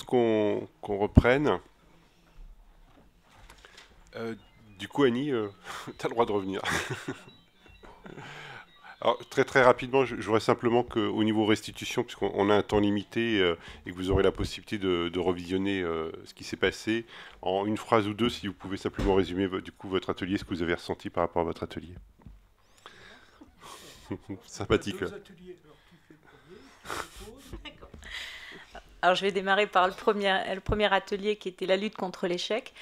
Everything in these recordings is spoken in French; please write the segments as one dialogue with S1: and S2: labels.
S1: propose qu'on reprenne. Euh, du coup, Annie, tu as le droit de revenir. Alors, très très rapidement, je voudrais simplement qu'au niveau restitution, puisqu'on a un temps limité et que vous aurez la possibilité de revisionner ce qui s'est passé, en une phrase ou deux, si vous pouvez simplement résumer du coup votre atelier, ce que vous avez ressenti par rapport à votre atelier. Sympathique.
S2: Deux ateliers. Alors, qui fait le premier? Qui propose?
S3: Alors, je vais démarrer par le premier atelier qui était la lutte contre l'échec.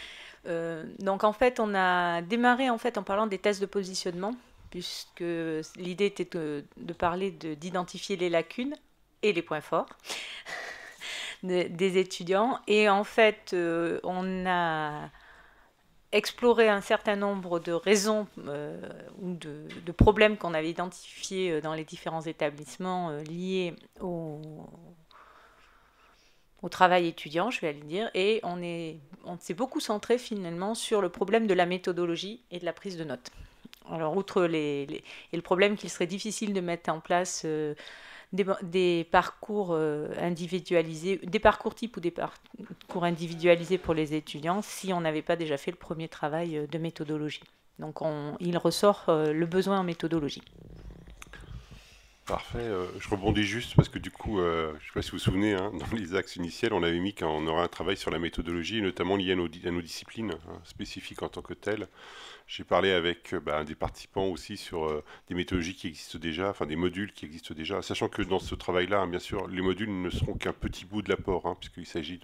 S3: Donc, en fait, on a démarré en fait en parlant des tests de positionnement, puisque l'idée était de parler d'identifier les lacunes et les points forts des étudiants. Et en fait, on a exploré un certain nombre de raisons ou de problèmes qu'on avait identifiés dans les différents établissements liés au travail étudiant, je vais aller dire, et on s'est beaucoup centré finalement sur le problème de la méthodologie et de la prise de notes. Alors, outre et le problème qu'il serait difficile de mettre en place des parcours individualisés, des parcours types ou des parcours individualisés pour les étudiants si on n'avait pas déjà fait le premier travail de méthodologie. Donc, il ressort le besoin en méthodologie.
S1: Parfait. Je rebondis juste parce que du coup, je ne sais pas si vous vous souvenez, hein, dans les axes initiels, on avait mis qu'on aurait un travail sur la méthodologie, notamment lié à nos disciplines hein, spécifiques en tant que telles. J'ai parlé avec des participants aussi sur des méthodologies qui existent déjà, enfin des modules qui existent déjà, sachant que dans ce travail-là, hein, bien sûr, les modules ne seront qu'un petit bout de l'apport, hein, puisqu'il s'agit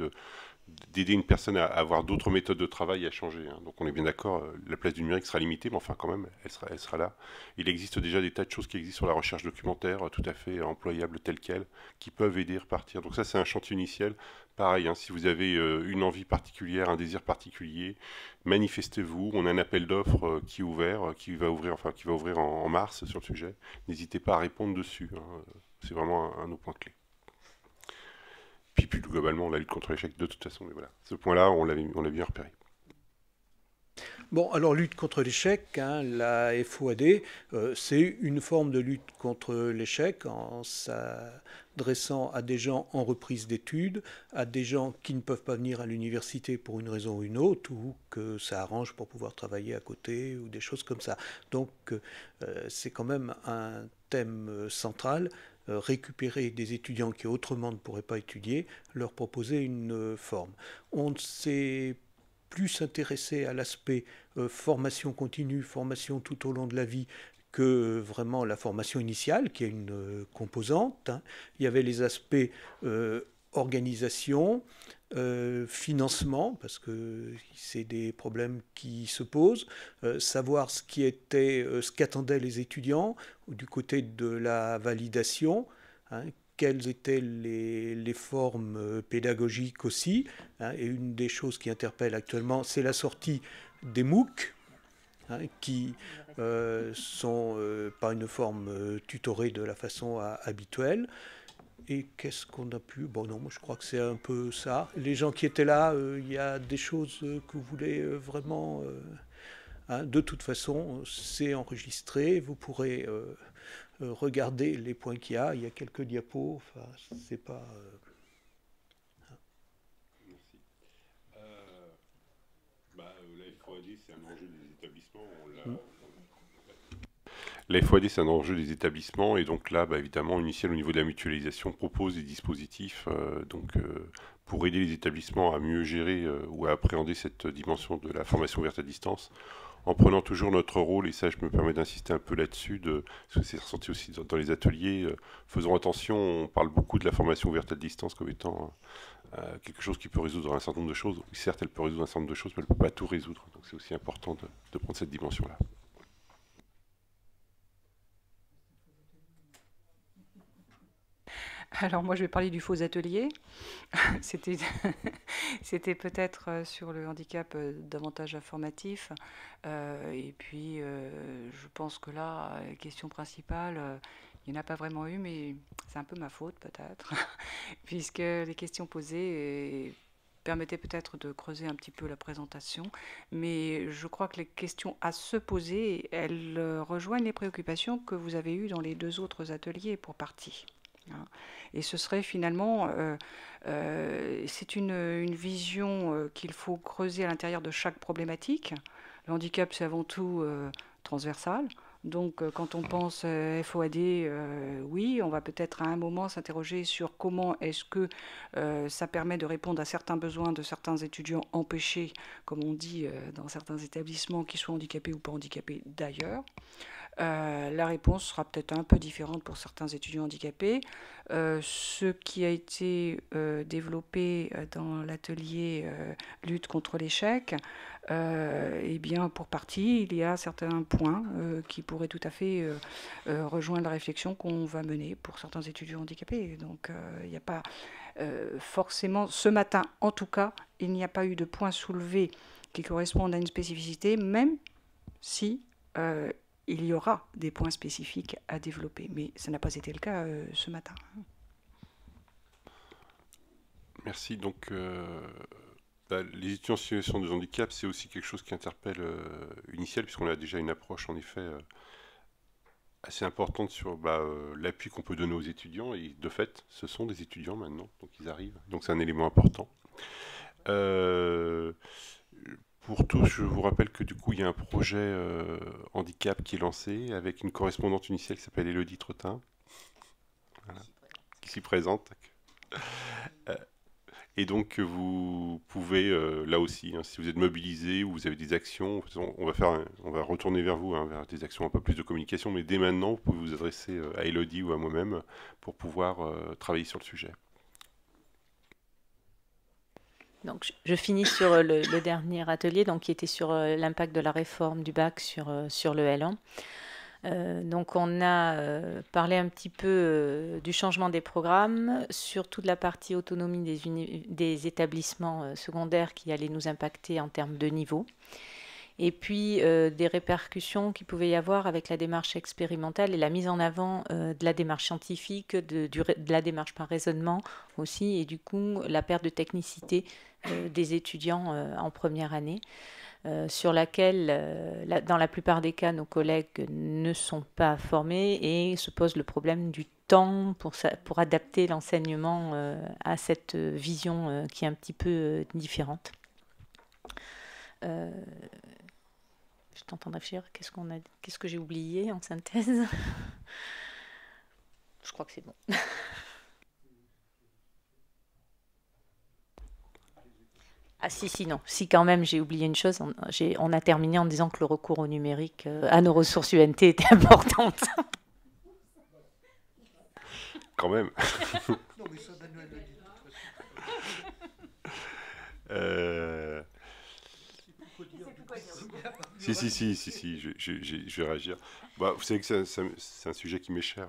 S1: d'aider une personne à avoir d'autres méthodes de travail et à changer. Hein. Donc on est bien d'accord, la place du numérique sera limitée, mais enfin quand même, elle sera là. Il existe déjà des tas de choses qui existent sur la recherche documentaire, tout à fait employables telles quelles, qui peuvent aider à repartir. Donc ça c'est un chantier initial. Pareil, hein, si vous avez une envie particulière, un désir particulier, manifestez-vous. On a un appel d'offres qui est ouvert, qui va ouvrir en mars sur le sujet. N'hésitez pas à répondre dessus. Hein. C'est vraiment un de nos points clés. Puis globalement, la lutte contre l'échec de toute façon, mais voilà. Ce point-là, on l'a bien repéré.
S2: Bon, alors lutte contre l'échec, hein, la FOAD, c'est une forme de lutte contre l'échec en s'adressant à des gens en reprise d'études, à des gens qui ne peuvent pas venir à l'université pour une raison ou une autre, ou que ça arrange pour pouvoir travailler à côté, ou des choses comme ça. Donc c'est quand même un thème central. Récupérer des étudiants qui autrement ne pourraient pas étudier, leur proposer une forme. On ne s'est plus intéressé à l'aspect formation continue, formation tout au long de la vie, que vraiment la formation initiale, qui est une composante. Hein. Il y avait les aspects organisation, financement, parce que c'est des problèmes qui se posent, savoir ce qu'attendaient les étudiants du côté de la validation, hein, quelles étaient les formes pédagogiques aussi. Hein, et une des choses qui interpelle actuellement, c'est la sortie des MOOC, hein, qui sont pas une forme tutorée de la façon habituelle. Et qu'est-ce qu'on a pu... Bon, non, moi je crois que c'est un peu ça. Les gens qui étaient là, il y a des choses que vous voulez vraiment... hein, de toute façon, c'est enregistré. Vous pourrez regarder les points qu'il y a. Il y a quelques diapos. Enfin, c'est pas...
S1: Merci. La FOAD, c'est un enjeu des établissements. La FOAD, c'est un enjeu des établissements et donc là, évidemment, Initial au niveau de la mutualisation propose des dispositifs pour aider les établissements à mieux gérer ou à appréhender cette dimension de la formation ouverte à distance en prenant toujours notre rôle, et ça je me permets d'insister un peu là-dessus, parce que c'est ressenti aussi dans les ateliers, faisons attention, on parle beaucoup de la formation ouverte à distance comme étant quelque chose qui peut résoudre un certain nombre de choses. Oui, certes, elle peut résoudre un certain nombre de choses, mais elle ne peut pas tout résoudre, donc c'est aussi important de prendre cette dimension-là.
S4: Alors moi je vais parler du faux atelier. C'était c'était peut-être sur le handicap davantage informatif. Et puis je pense que là, la question principale, il n'y en a pas vraiment eu, mais c'est un peu ma faute peut-être, puisque les questions posées permettaient peut-être de creuser un petit peu la présentation, mais je crois que les questions à se poser, elles rejoignent les préoccupations que vous avez eues dans les deux autres ateliers pour partie. hein. Et ce serait finalement, c'est une vision qu'il faut creuser à l'intérieur de chaque problématique. Le handicap, c'est avant tout transversal. Donc, quand on pense FOAD, oui, on va peut-être à un moment s'interroger sur comment est-ce que ça permet de répondre à certains besoins de certains étudiants empêchés, comme on dit dans certains établissements, qu'ils soient handicapés ou pas handicapés d'ailleurs. La réponse sera peut-être un peu différente pour certains étudiants handicapés. Ce qui a été développé dans l'atelier lutte contre l'échec, eh bien, pour partie, il y a certains points qui pourraient tout à fait rejoindre la réflexion qu'on va mener pour certains étudiants handicapés. Donc, il n'y a pas forcément, ce matin en tout cas, il n'y a pas eu de points soulevés qui correspondent à une spécificité, même si il y aura des points spécifiques à développer. Mais ça n'a pas été le cas ce matin.
S1: Merci. Donc, les étudiants en situation de handicap, c'est aussi quelque chose qui interpelle Uniciel, puisqu'on a déjà une approche, en effet, assez importante sur l'appui qu'on peut donner aux étudiants. Et de fait, ce sont des étudiants maintenant, donc ils arrivent. Donc c'est un élément important. Pour tous, je vous rappelle que du coup, il y a un projet handicap qui est lancé avec une correspondante Uniciel qui s'appelle Élodie Trottin, voilà, qui s'y présente. Et donc, vous pouvez, là aussi, hein, si vous êtes mobilisé ou vous avez des actions, on va retourner vers vous, hein, vers des actions un peu plus de communication, mais dès maintenant, vous pouvez vous adresser à Élodie ou à moi-même pour pouvoir travailler sur le sujet.
S3: Donc, je finis sur le dernier atelier, donc, qui était sur l'impact de la réforme du bac sur le L1. Donc on a parlé un petit peu du changement des programmes, sur toute la partie autonomie des établissements secondaires qui allait nous impacter en termes de niveau, et puis des répercussions qu'il pouvait y avoir avec la démarche expérimentale et la mise en avant de la démarche scientifique, de la démarche par raisonnement aussi, et du coup la perte de technicité des étudiants en première année. Sur laquelle, dans la plupart des cas, nos collègues ne sont pas formés et se pose le problème du temps pour adapter l'enseignement à cette vision qui est un petit peu différente. Je t'entends réfléchir. Qu'est-ce que j'ai oublié en synthèse? Je crois que c'est bon. Ah si, non. Si quand même, j'ai oublié une chose. On a terminé en disant que le recours au numérique à nos ressources UNT était importante.
S1: Quand même.
S2: Non, mais ça, Manuel l'a dit.
S1: Si, je vais réagir. Vous savez que c'est un sujet qui m'est cher,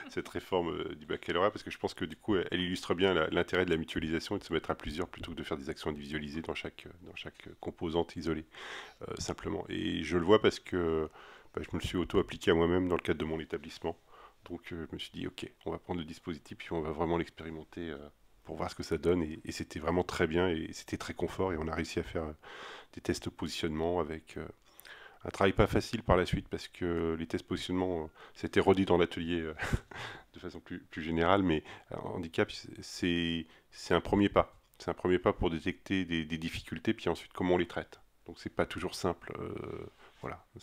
S1: cette réforme du baccalauréat, parce que je pense que du coup, elle illustre bien l'intérêt de la mutualisation et de se mettre à plusieurs plutôt que de faire des actions individualisées dans chaque composante isolée, simplement. Et je le vois parce que je me le suis auto-appliqué à moi-même dans le cadre de mon établissement. Donc je me suis dit, ok, on va prendre le dispositif, puis on va vraiment l'expérimenter pour voir ce que ça donne. Et c'était vraiment très bien, et c'était très confort, et on a réussi à faire des tests de positionnement avec un travail pas facile par la suite, parce que les tests de positionnement, c'était redit dans l'atelier de façon plus générale, mais handicap, c'est un premier pas. C'est un premier pas pour détecter des difficultés, puis ensuite comment on les traite. Donc c'est pas toujours simple. Voilà, mais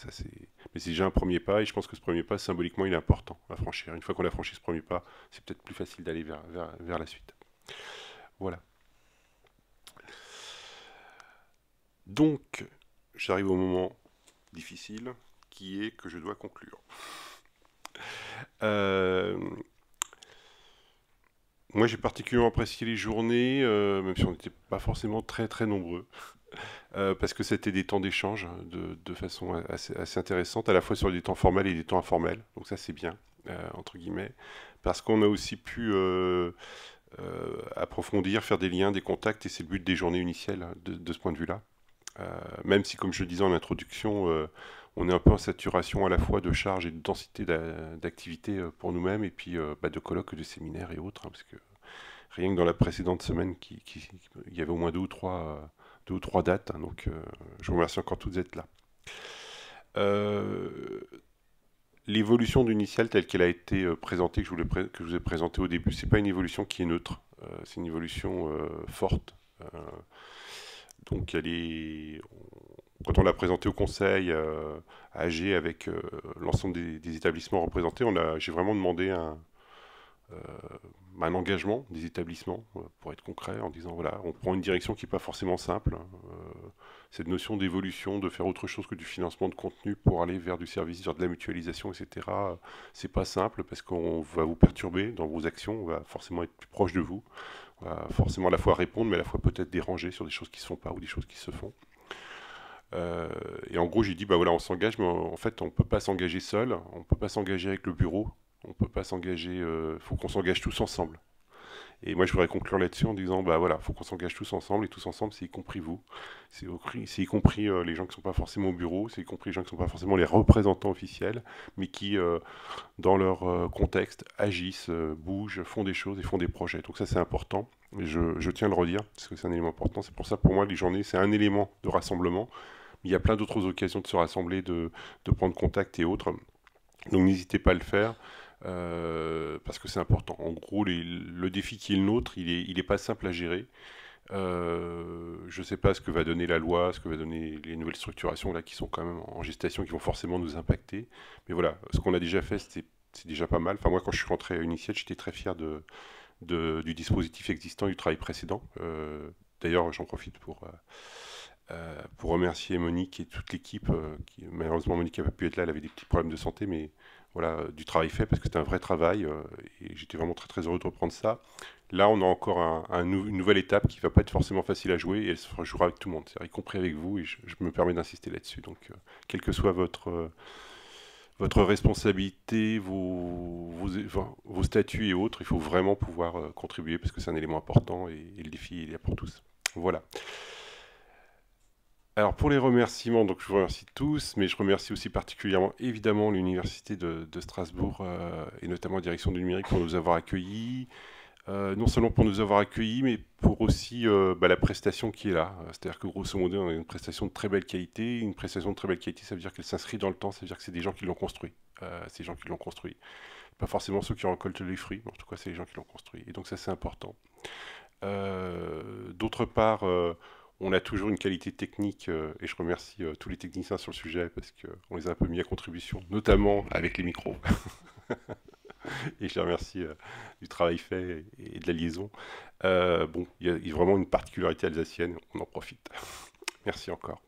S1: c'est déjà un premier pas, et je pense que ce premier pas, symboliquement, il est important à franchir. Une fois qu'on a franchi ce premier pas, c'est peut-être plus facile d'aller vers la suite. Voilà. Donc, j'arrive au moment difficile, qui est que je dois conclure. Moi, j'ai particulièrement apprécié les journées, même si on n'était pas forcément très très nombreux, parce que c'était des temps d'échange de façon assez intéressante, à la fois sur des temps formels et des temps informels. Donc ça, c'est bien, entre guillemets, parce qu'on a aussi pu approfondir, faire des liens, des contacts, et c'est le but des journées unicielles de ce point de vue-là. Même si, comme je le disais en introduction, on est un peu en saturation à la fois de charges et de densité d'activités pour nous-mêmes, et puis de colloques, de séminaires et autres, hein, parce que rien que dans la précédente semaine, il y avait au moins deux ou trois dates, hein, donc je vous remercie encore toutes d'être là. l'évolution d'Unitial telle qu'elle a été présentée, que je vous ai présentée au début, c'est pas une évolution qui est neutre, c'est une évolution forte. Donc quand on l'a présentée au conseil à AG avec l'ensemble des établissements représentés, j'ai vraiment demandé un engagement des établissements, pour être concret, en disant voilà, on prend une direction qui n'est pas forcément simple. Cette notion d'évolution, de faire autre chose que du financement de contenu pour aller vers du service, vers de la mutualisation, etc., c'est pas simple parce qu'on va vous perturber dans vos actions, on va forcément être plus proche de vous, on va forcément à la fois répondre, mais à la fois peut-être déranger sur des choses qui ne se font pas ou des choses qui se font. Et en gros, j'ai dit, bah voilà, on s'engage, mais en fait, on ne peut pas s'engager seul, on ne peut pas s'engager avec le bureau, on ne peut pas s'engager, faut qu'on s'engage tous ensemble. Et moi, je voudrais conclure là-dessus en disant, bah voilà, faut qu'on s'engage tous ensemble, et tous ensemble, c'est y compris vous, c'est y compris les gens qui ne sont pas forcément au bureau, c'est y compris les gens qui ne sont pas forcément les représentants officiels, mais qui, dans leur contexte, agissent, bougent, font des choses et font des projets. Donc ça, c'est important, et je tiens à le redire, parce que c'est un élément important. C'est pour ça, pour moi, les journées, c'est un élément de rassemblement. Il y a plein d'autres occasions de se rassembler, de prendre contact et autres. Donc n'hésitez pas à le faire. Parce que c'est important. En gros, le défi qui est le nôtre, il est pas simple à gérer. Je ne sais pas ce que va donner la loi, ce que va donner les nouvelles structurations là qui sont quand même en gestation, qui vont forcément nous impacter. Mais voilà, ce qu'on a déjà fait, c'est déjà pas mal. Enfin, moi, quand je suis rentré à Unitial, j'étais très fier du dispositif existant, du travail précédent. D'ailleurs, j'en profite pour remercier Monique et toute l'équipe. Malheureusement, Monique n'a pas pu être là, elle avait des petits problèmes de santé, mais voilà, du travail fait parce que c'était un vrai travail et j'étais vraiment très très heureux de reprendre ça. Là, on a encore une nouvelle étape qui ne va pas être forcément facile à jouer et elle se jouera avec tout le monde, y compris avec vous, et je me permets d'insister là-dessus. Donc, quelle que soit votre responsabilité, vos statuts et autres, il faut vraiment pouvoir contribuer parce que c'est un élément important et le défi il est là pour tous. Voilà. Alors pour les remerciements, donc je vous remercie tous, mais je remercie aussi particulièrement évidemment l'Université de Strasbourg et notamment la direction du numérique pour nous avoir accueillis, non seulement pour nous avoir accueillis, mais pour aussi la prestation qui est là. C'est-à-dire que grosso modo, on a une prestation de très belle qualité. Une prestation de très belle qualité, ça veut dire qu'elle s'inscrit dans le temps, ça veut dire que c'est des gens qui l'ont construit. Ces gens qui l'ont construit. Pas forcément ceux qui en récoltent les fruits, mais en tout cas c'est les gens qui l'ont construit. Et donc ça c'est important. D'autre part, on a toujours une qualité technique et je remercie tous les techniciens sur le sujet parce qu'on les a un peu mis à contribution, notamment avec les micros. Et je les remercie du travail fait et de la liaison. Bon, il y a vraiment une particularité alsacienne, on en profite. Merci encore.